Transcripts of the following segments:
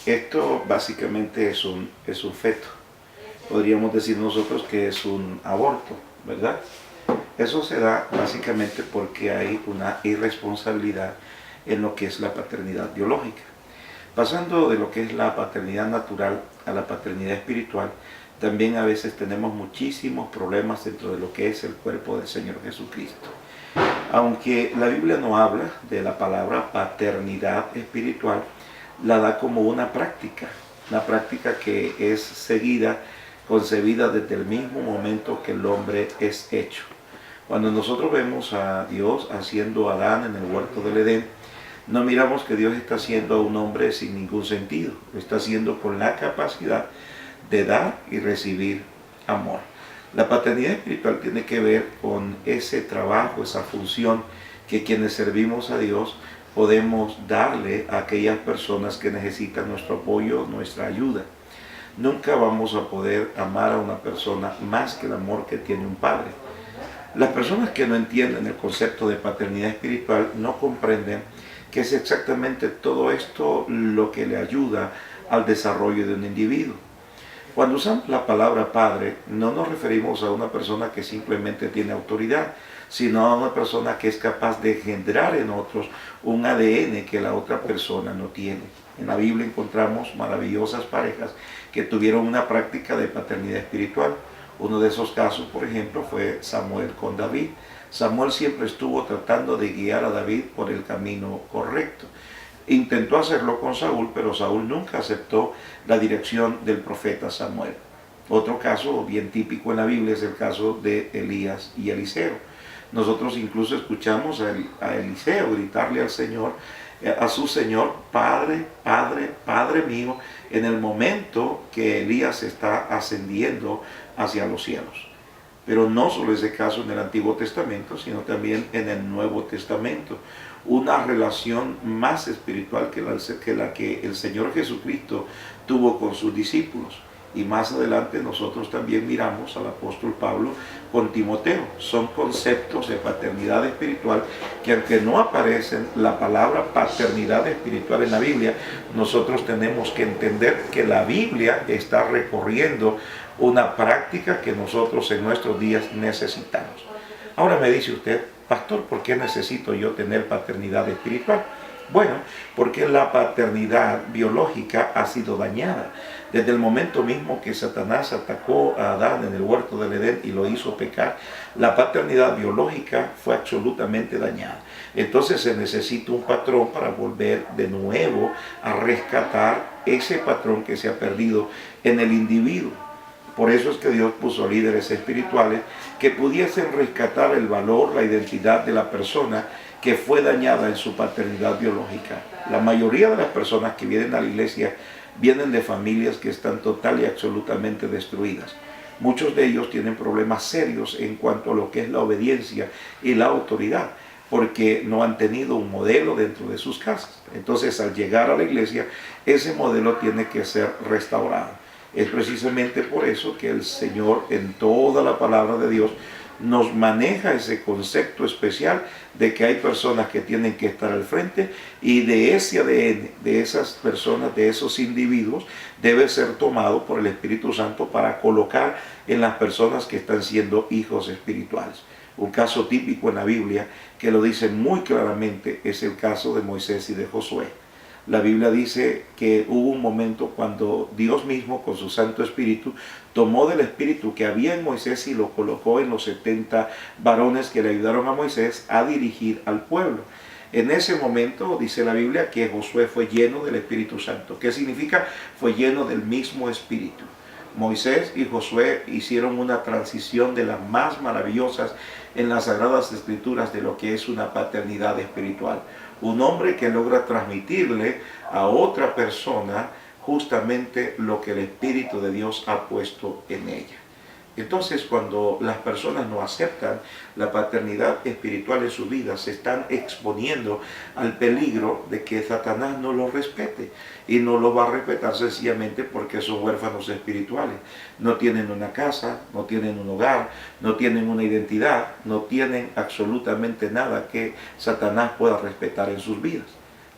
Esto básicamente es un feto. Podríamos decir nosotros que es un aborto, ¿verdad? Eso se da básicamente porque hay una irresponsabilidad en lo que es la paternidad biológica. Pasando de lo que es la paternidad natural a la paternidad espiritual, también a veces tenemos muchísimos problemas dentro de lo que es el cuerpo del Señor Jesucristo. Aunque la Biblia no habla de la palabra paternidad espiritual, la da como una práctica que es seguida, concebida desde el mismo momento que el hombre es hecho. Cuando nosotros vemos a Dios haciendo a Adán en el huerto del Edén, no miramos que Dios está haciendo a un hombre sin ningún sentido, lo está haciendo con la capacidad de dar y recibir amor. La paternidad espiritual tiene que ver con ese trabajo, esa función que quienes servimos a Dios podemos darle a aquellas personas que necesitan nuestro apoyo, nuestra ayuda. Nunca vamos a poder amar a una persona más que el amor que tiene un padre. Las personas que no entienden el concepto de paternidad espiritual no comprenden que es exactamente todo esto lo que le ayuda al desarrollo de un individuo. Cuando usamos la palabra padre, no nos referimos a una persona que simplemente tiene autoridad, sino a una persona que es capaz de engendrar en otros un ADN que la otra persona no tiene. En la Biblia encontramos maravillosas parejas que tuvieron una práctica de paternidad espiritual. Uno de esos casos, por ejemplo, fue Samuel con David. Samuel siempre estuvo tratando de guiar a David por el camino correcto. Intentó hacerlo con Saúl, pero Saúl nunca aceptó la dirección del profeta Samuel. Otro caso bien típico en la Biblia es el caso de Elías y Eliseo. Nosotros incluso escuchamos a Eliseo gritarle al Señor, a su Señor, Padre, Padre, Padre mío, en el momento que Elías está ascendiendo hacia los cielos. Pero no solo ese caso en el Antiguo Testamento, sino también en el Nuevo Testamento. Una relación más espiritual que la que el Señor Jesucristo tuvo con sus discípulos. Y más adelante nosotros también miramos al apóstol Pablo con Timoteo. Son conceptos de paternidad espiritual que, aunque no aparecen la palabra paternidad espiritual en la Biblia, nosotros tenemos que entender que la Biblia está recorriendo una práctica que nosotros en nuestros días necesitamos. Ahora me dice usted, pastor, ¿por qué necesito yo tener paternidad espiritual? Bueno, porque la paternidad biológica ha sido dañada. Desde el momento mismo que Satanás atacó a Adán en el huerto del Edén y lo hizo pecar, la paternidad biológica fue absolutamente dañada. Entonces se necesita un patrón para volver de nuevo a rescatar ese patrón que se ha perdido en el individuo. Por eso es que Dios puso líderes espirituales que pudiesen rescatar el valor, la identidad de la persona que fue dañada en su paternidad biológica. La mayoría de las personas que vienen a la iglesia vienen de familias que están total y absolutamente destruidas. Muchos de ellos tienen problemas serios en cuanto a lo que es la obediencia y la autoridad, porque no han tenido un modelo dentro de sus casas. Entonces, al llegar a la iglesia, ese modelo tiene que ser restaurado. Es precisamente por eso que el Señor en toda la palabra de Dios nos maneja ese concepto especial de que hay personas que tienen que estar al frente y de ese ADN, de esas personas, de esos individuos, debe ser tomado por el Espíritu Santo para colocar en las personas que están siendo hijos espirituales. Un caso típico en la Biblia que lo dice muy claramente es el caso de Moisés y de Josué. La Biblia dice que hubo un momento cuando Dios mismo con su Santo Espíritu tomó del Espíritu que había en Moisés y lo colocó en los 70 varones que le ayudaron a Moisés a dirigir al pueblo. En ese momento dice la Biblia que Josué fue lleno del Espíritu Santo. ¿Qué significa? Fue lleno del mismo Espíritu. Moisés y Josué hicieron una transición de las más maravillosas en las Sagradas Escrituras de lo que es una paternidad espiritual. Un hombre que logra transmitirle a otra persona justamente lo que el Espíritu de Dios ha puesto en ella. Entonces, cuando las personas no aceptan la paternidad espiritual en su vida, se están exponiendo al peligro de que Satanás no lo respete. Y no lo va a respetar sencillamente porque son huérfanos espirituales. No tienen una casa, no tienen un hogar, no tienen una identidad, no tienen absolutamente nada que Satanás pueda respetar en sus vidas.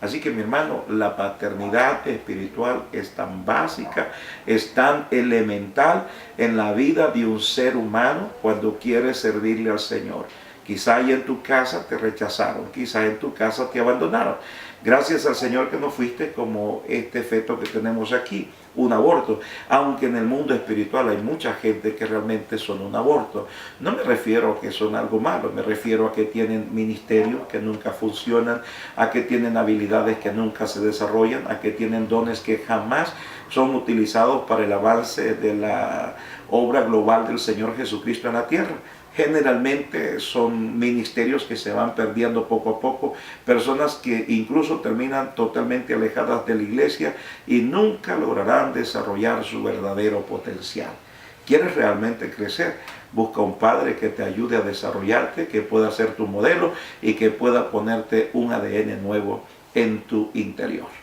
Así que mi hermano, la paternidad espiritual es tan básica, es tan elemental en la vida de un ser humano cuando quiere servirle al Señor. Quizá ahí en tu casa te rechazaron, quizá en tu casa te abandonaron. Gracias al Señor que no fuiste como este feto que tenemos aquí, un aborto. Aunque en el mundo espiritual hay mucha gente que realmente son un aborto. No me refiero a que son algo malo, me refiero a que tienen ministerios que nunca funcionan, a que tienen habilidades que nunca se desarrollan, a que tienen dones que jamás son utilizados para el avance de la obra global del Señor Jesucristo en la tierra. Generalmente son ministerios que se van perdiendo poco a poco, personas que incluso terminan totalmente alejadas de la iglesia y nunca lograrán desarrollar su verdadero potencial. ¿Quieres realmente crecer? Busca un padre que te ayude a desarrollarte, que pueda ser tu modelo y que pueda ponerte un ADN nuevo en tu interior.